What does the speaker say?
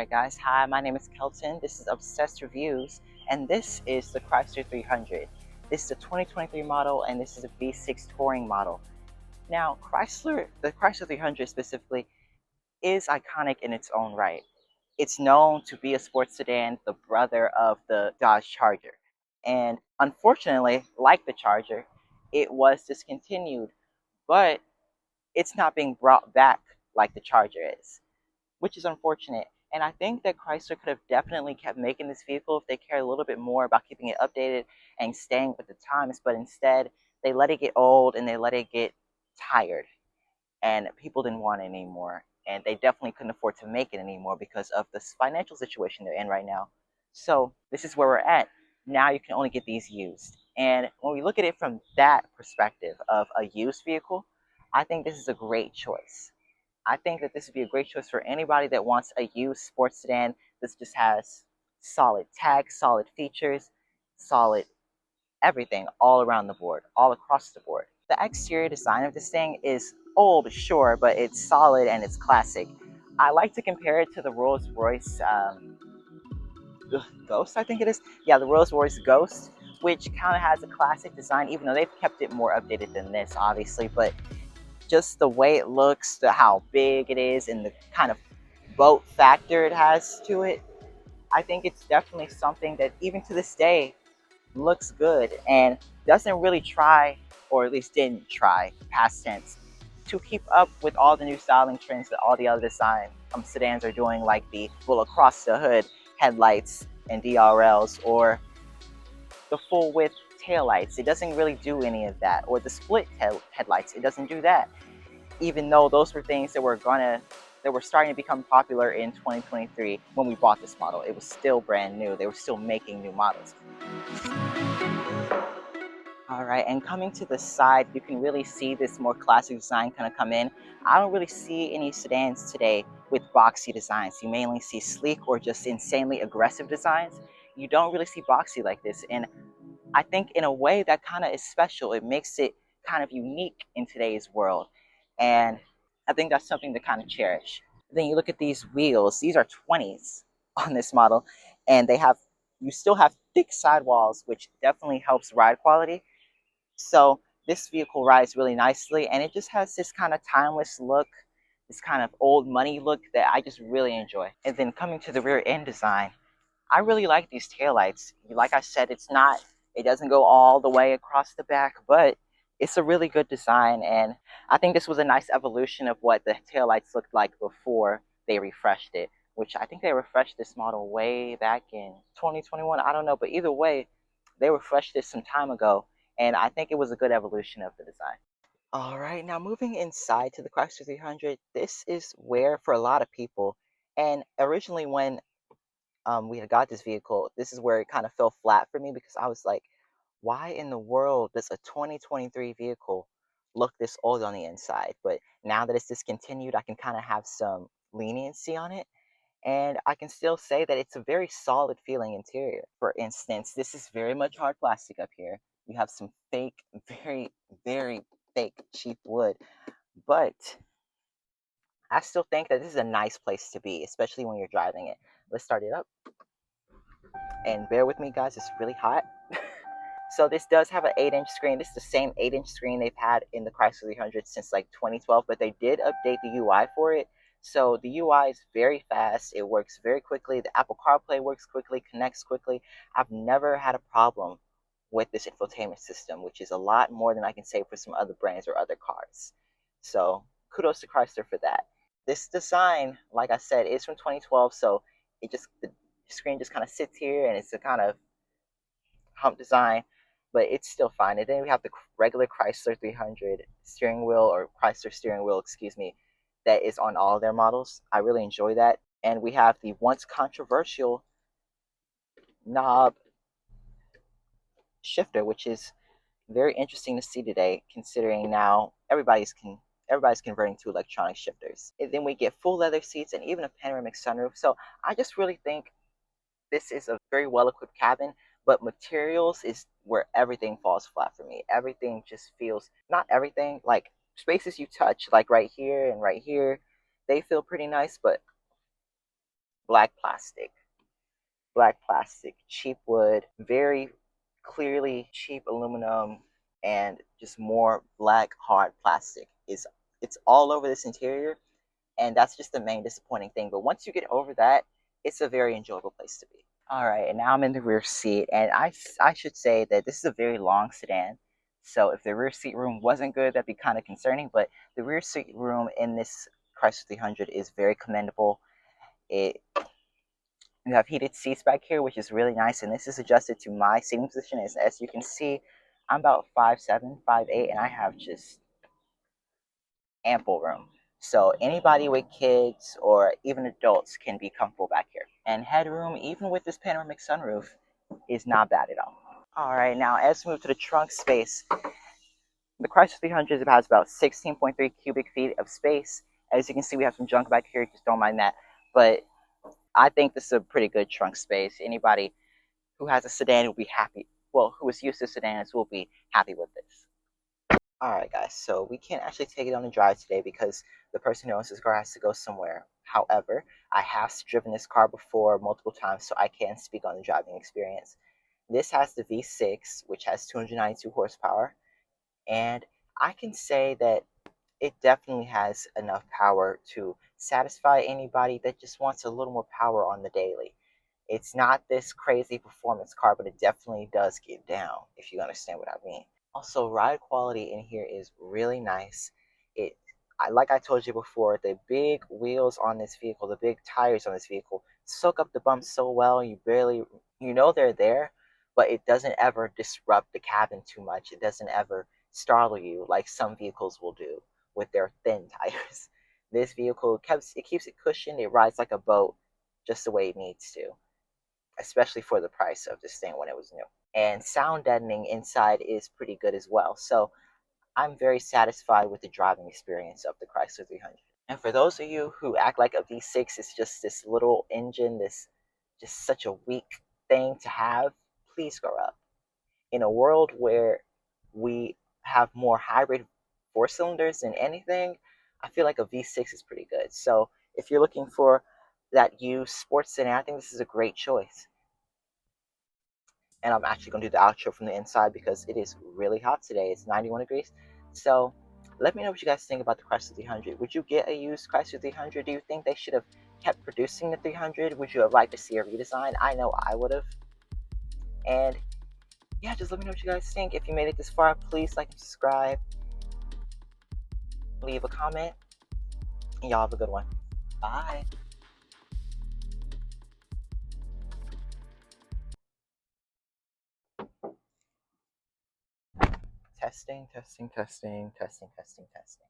Alright guys, hi, my name is Kelton. This is Obsessed Reviews, and this is the Chrysler 300. This is a 2023 model, and this is a V6 touring model. Now, the Chrysler 300 specifically, is iconic in its own right. It's known to be a sports sedan, the brother of the Dodge Charger. And unfortunately, like the Charger, it was discontinued, but it's not being brought back like the Charger is, which is unfortunate. And I think that Chrysler could have definitely kept making this vehicle if they cared a little bit more about keeping it updated and staying with the times, but instead they let it get old and they let it get tired, and people didn't want it anymore. And they definitely couldn't afford to make it anymore because of this financial situation they're in right now. So this is where we're at. Now you can only get these used. And when we look at it from that perspective of a used vehicle, I think this is a great choice. I think that this would be a great choice for anybody that wants a used sports sedan. This just has solid tags, solid features, solid everything all around the board, all across the board. The exterior design of this thing is old, sure, but it's solid and it's classic. I like to compare it to the Rolls-Royce Ghost, I think it is. Yeah, the Rolls-Royce Ghost, which kind of has a classic design, even though they've kept it more updated than this, obviously. But just the way it looks, how big it is, and the kind of boat factor it has to it, I think it's definitely something that even to this day looks good and doesn't really try, or at least didn't try, past tense, to keep up with all the new styling trends that all the other design sedans are doing, like the full across the hood headlights and DRLs, or the full width taillights. It doesn't really do any of that. Or the split headlights. It doesn't do that. Even though those were things that were starting to become popular in 2023 when we bought this model. It was still brand new. They were still making new models. All right, and coming to the side, you can really see this more classic design kind of come in. I don't really see any sedans today with boxy designs. You mainly see sleek or just insanely aggressive designs. You don't really see boxy like this, and I think in a way that kind of is special. It makes it kind of unique in today's world, and I think that's something to kind of cherish. Then you look at these wheels. These are 20s on this model, and you still have thick sidewalls, which definitely helps ride quality. So this vehicle rides really nicely, and it just has this kind of timeless look, this kind of old money look that I just really enjoy. And then coming to the rear end design, I really like these taillights. Like I said, it doesn't go all the way across the back, but it's a really good design, and I think this was a nice evolution of what the taillights looked like before they refreshed it, which I think they refreshed this model way back in 2021. I don't know, but either way, they refreshed this some time ago, and I think it was a good evolution of the design. All right, now moving inside to the Chrysler 300, this is where for a lot of people, and originally when we had got this vehicle, this is where it kind of fell flat for me, because I was like, why in the world does a 2023 vehicle look this old on the inside? But now that it's discontinued, I can kind of have some leniency on it. And I can still say that it's a very solid feeling interior. For instance, this is very much hard plastic up here. You have some fake, very, very fake cheap wood. But I still think that this is a nice place to be, especially when you're driving it. Let's start it up. And bear with me, guys, it's really hot. So this does have an 8-inch screen. This is the same 8-inch screen they've had in the Chrysler 300 since like 2012, but they did update the UI for it. So the UI is very fast. It works very quickly. The Apple CarPlay works quickly, connects quickly. I've never had a problem with this infotainment system, which is a lot more than I can say for some other brands or other cars. So kudos to Chrysler for that. This design, like I said, is from 2012, so the screen just kind of sits here, and it's a kind of hump design, but it's still fine. And then we have the regular Chrysler 300 steering wheel, or Chrysler steering wheel, excuse me, that is on all of their models. I really enjoy that. And we have the once controversial knob shifter, which is very interesting to see today, considering now everybody's converting to electronic shifters. And then we get full leather seats and even a panoramic sunroof. So I just really think this is a very well-equipped cabin, but materials is where everything falls flat for me. Everything just feels, not everything, like spaces you touch, like right here and right here, they feel pretty nice, but black plastic, black plastic, cheap wood, very clearly cheap aluminum, and just more black hard plastic. It's all over this interior, and that's just the main disappointing thing. But once you get over that, it's a very enjoyable place to be. All right, and now I'm in the rear seat, and I should say that this is a very long sedan. So if the rear seat room wasn't good, that'd be kind of concerning. But the rear seat room in this Chrysler 300 is very commendable. It You have heated seats back here, which is really nice, and this is adjusted to my seating position. As you can see, I'm about 5'7", 5'8", and I have just ample room. So anybody with kids or even adults can be comfortable back here. And headroom, even with this panoramic sunroof, is not bad at all. All right, now as we move to the trunk space, the Chrysler 300 has about 16.3 cubic feet of space. As you can see, we have some junk back here, just don't mind that. But I think this is a pretty good trunk space. Anybody who has a sedan will be happy. Well, who is used to sedans will be happy with this. Alright guys, so we can't actually take it on a drive today because the person who owns this car has to go somewhere. However, I have driven this car before multiple times, so I can speak on the driving experience. This has the V6, which has 292 horsepower, and I can say that it definitely has enough power to satisfy anybody that just wants a little more power on the daily. It's not this crazy performance car, but it definitely does get down, if you understand what I mean. Also, ride quality in here is really nice. Like I told you before, the big wheels on this vehicle, the big tires on this vehicle, soak up the bumps so well, you know they're there, but it doesn't ever disrupt the cabin too much. It doesn't ever startle you like some vehicles will do with their thin tires. This vehicle keeps it cushioned. It rides like a boat, just the way it needs to, especially for the price of this thing when it was new. And sound deadening inside is pretty good as well. So I'm very satisfied with the driving experience of the Chrysler 300. And for those of you who act like a V6 is just this little engine, this just such a weak thing to have, please grow up. In a world where we have more hybrid four cylinders than anything, I feel like a V6 is pretty good. So if you're looking for that used sports sedan, I think this is a great choice. And I'm actually going to do the outro from the inside because it is really hot today. It's 91 degrees. So let me know what you guys think about the Chrysler 300. Would you get a used Chrysler 300? Do you think they should have kept producing the 300? Would you have liked to see a redesign? I know I would have. And yeah, just let me know what you guys think. If you made it this far, please like and subscribe. Leave a comment. And y'all have a good one. Bye. Testing, testing, testing, testing, testing, testing.